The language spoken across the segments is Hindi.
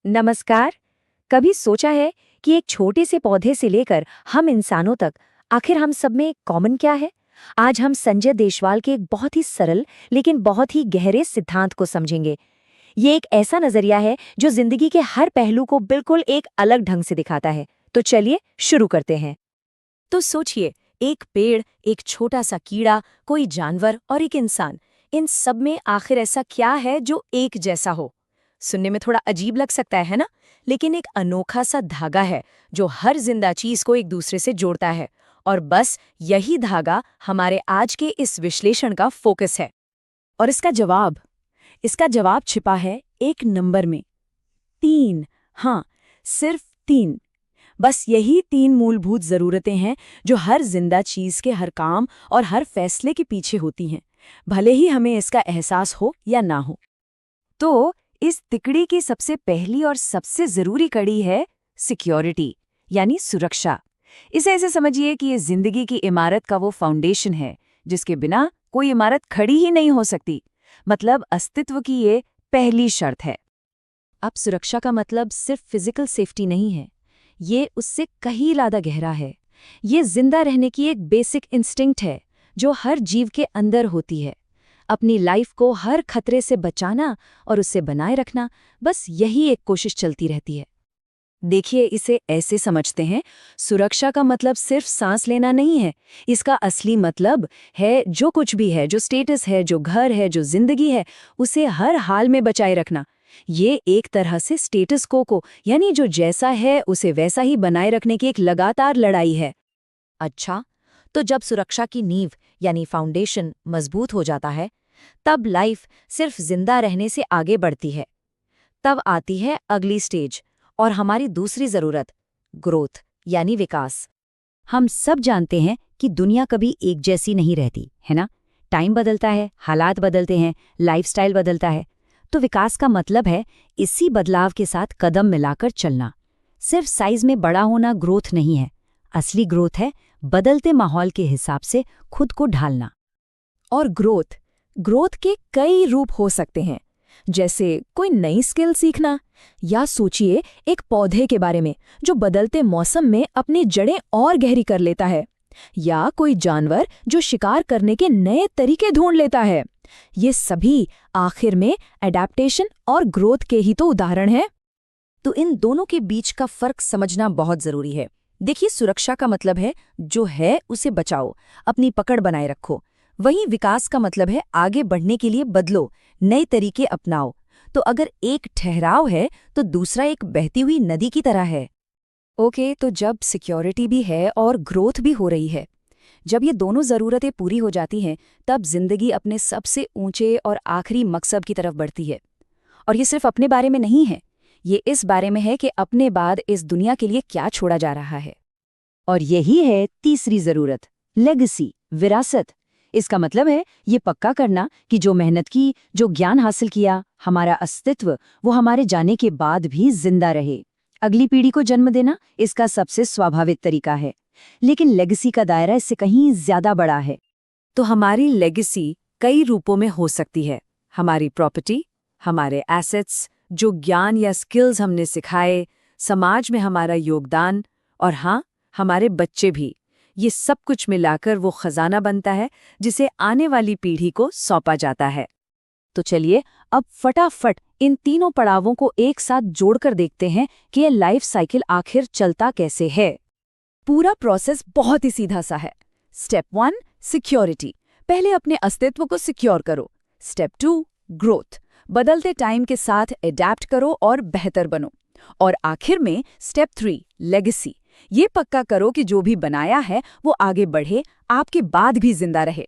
नमस्कार। कभी सोचा है कि एक छोटे से पौधे से लेकर हम इंसानों तक आखिर हम सब में कॉमन क्या है? आज हम संजय देशवाल के एक बहुत ही सरल लेकिन बहुत ही गहरे सिद्धांत को समझेंगे। ये एक ऐसा नजरिया है जो जिंदगी के हर पहलू को बिल्कुल एक अलग ढंग से दिखाता है। तो चलिए शुरू करते हैं। तो सोचिए, एक पेड़, एक छोटा सा कीड़ा, कोई जानवर और एक इंसान, इन सब में आखिर ऐसा क्या है जो एक जैसा हो? सुनने में थोड़ा अजीब लग सकता है ना? लेकिन एक अनोखा सा धागा है जो हर जिंदा चीज को एक दूसरे से जोड़ता है। और बस यही धागा हमारे आज के इस विश्लेषण का फोकस है। और इसका जवाब छिपा है एक नंबर में, 3। हाँ, सिर्फ 3। बस यही 3 मूलभूत जरूरतें हैं जो हर जिंदा चीज के हर काम और हर फैसले के पीछे होती हैं, भले ही हमें इसका एहसास हो या ना हो। तो इस तिकड़ी की सबसे पहली और सबसे जरूरी कड़ी है सिक्योरिटी, यानी सुरक्षा। इसे ऐसे समझिए कि ये जिंदगी की इमारत का वो फाउंडेशन है जिसके बिना कोई इमारत खड़ी ही नहीं हो सकती। मतलब अस्तित्व की ये पहली शर्त है। अब सुरक्षा का मतलब सिर्फ फिजिकल सेफ्टी नहीं है, ये उससे कहीं ज़्यादा गहरा है। ये जिंदा रहने की एक बेसिक इंस्टिंक्ट है जो हर जीव के अंदर होती है। अपनी लाइफ को हर खतरे से बचाना और उसे बनाए रखना, बस यही एक कोशिश चलती रहती है। देखिए, इसे ऐसे समझते हैं, सुरक्षा का मतलब सिर्फ सांस लेना नहीं है। इसका असली मतलब है जो कुछ भी है, जो स्टेटस है, जो घर है, जो जिंदगी है, उसे हर हाल में बचाए रखना। ये एक तरह से स्टेटस को यानी जो जैसा है उसे वैसा ही बनाए रखने की एक लगातार लड़ाई है। अच्छा, तो जब सुरक्षा की नींव यानी फाउंडेशन मजबूत हो जाता है, तब लाइफ सिर्फ जिंदा रहने से आगे बढ़ती है। तब आती है अगली स्टेज और हमारी दूसरी जरूरत, ग्रोथ यानी विकास। हम सब जानते हैं कि दुनिया कभी एक जैसी नहीं रहती, है ना? टाइम बदलता है, हालात बदलते हैं, लाइफस्टाइल बदलता है। तो विकास का मतलब है इसी बदलाव के साथ कदम मिलाकर चलना। सिर्फ साइज में बड़ा होना ग्रोथ नहीं है। असली ग्रोथ है बदलते माहौल के हिसाब से खुद को ढालना। और ग्रोथ के कई रूप हो सकते हैं, जैसे कोई नई स्किल सीखना, या सोचिए एक पौधे के बारे में जो बदलते मौसम में अपनी जड़ें और गहरी कर लेता है, या कोई जानवर जो शिकार करने के नए तरीके ढूंढ लेता है। ये सभी आखिर में एडेप्टेशन और ग्रोथ के ही तो उदाहरण हैं। तो इन दोनों के बीच का फर्क समझना बहुत जरूरी है। देखिए, सुरक्षा का मतलब है जो है उसे बचाओ, अपनी पकड़ बनाए रखो। वहीं विकास का मतलब है आगे बढ़ने के लिए बदलो, नए तरीके अपनाओ। तो अगर एक ठहराव है तो दूसरा एक बहती हुई नदी की तरह है। ओके, तो जब सिक्योरिटी भी है और ग्रोथ भी हो रही है, जब ये दोनों ज़रूरतें पूरी हो जाती हैं, तब जिंदगी अपने सबसे ऊंचे और आखिरी मकसद की तरफ बढ़ती है। और ये सिर्फ अपने बारे में नहीं है, ये इस बारे में है कि अपने बाद इस दुनिया के लिए क्या छोड़ा जा रहा है। और यही है तीसरी जरूरत, लेगेसी, विरासत। इसका मतलब है ये पक्का करना कि जो मेहनत की, जो ज्ञान हासिल किया, हमारा अस्तित्व वो हमारे जाने के बाद भी जिंदा रहे। अगली पीढ़ी को जन्म देना इसका सबसे स्वाभाविक तरीका है, लेकिन लेगेसी का दायरा इससे कहीं ज्यादा बड़ा है। तो हमारी लेगेसी कई रूपों में हो सकती है। हमारी प्रॉपर्टी, हमारे एसेट्स, जो ज्ञान या स्किल्स हमने सिखाए, समाज में हमारा योगदान, और हाँ, हमारे बच्चे भी। ये सब कुछ मिलाकर वो खजाना बनता है जिसे आने वाली पीढ़ी को सौंपा जाता है। तो चलिए अब फटाफट इन तीनों पड़ावों को एक साथ जोड़कर देखते हैं कि ये लाइफ साइकिल आखिर चलता कैसे है। पूरा प्रोसेस बहुत ही सीधा सा है। Step 1, security. पहले अपने अस्तित्व को सिक्योर करो। Step 2, growth. बदलते टाइम के साथ एडैप्ट करो और बेहतर बनो। और आखिर में स्टेप 3, लेगेसी। ये पक्का करो कि जो भी बनाया है वो आगे बढ़े, आपके बाद भी जिंदा रहे।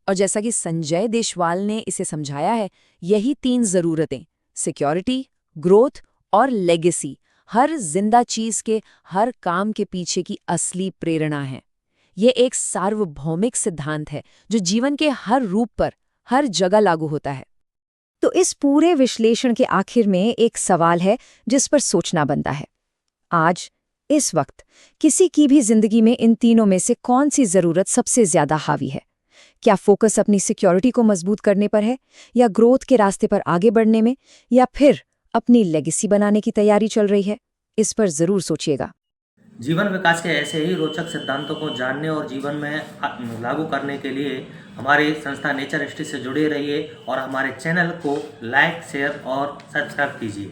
और जैसा कि संजय देशवाल ने इसे समझाया है, यही 3 जरूरतें, सिक्योरिटी, ग्रोथ और लेगेसी, हर जिंदा चीज के हर काम के पीछे की असली प्रेरणा है। ये एक सार्वभौमिक सिद्धांत है जो जीवन के हर रूप पर, हर जगह लागू होता है। तो इस पूरे विश्लेषण के आखिर में एक सवाल है जिस पर सोचना बनता है। आज इस वक्त किसी की भी जिंदगी में इन तीनों में से कौन सी जरूरत सबसे ज्यादा हावी है? क्या फोकस अपनी सिक्योरिटी को मजबूत करने पर है, या ग्रोथ के रास्ते पर आगे बढ़ने में, या फिर अपनी लेगेसी बनाने की तैयारी चल रही है? इस पर जरूर सोचिएगा। जीवन विकास के ऐसे ही रोचक सिद्धांतों को जानने और जीवन में लागू करने के लिए हमारी संस्था नेचर हिस्ट्री से जुड़े रहिए और हमारे चैनल को लाइक, शेयर और सब्सक्राइब कीजिए।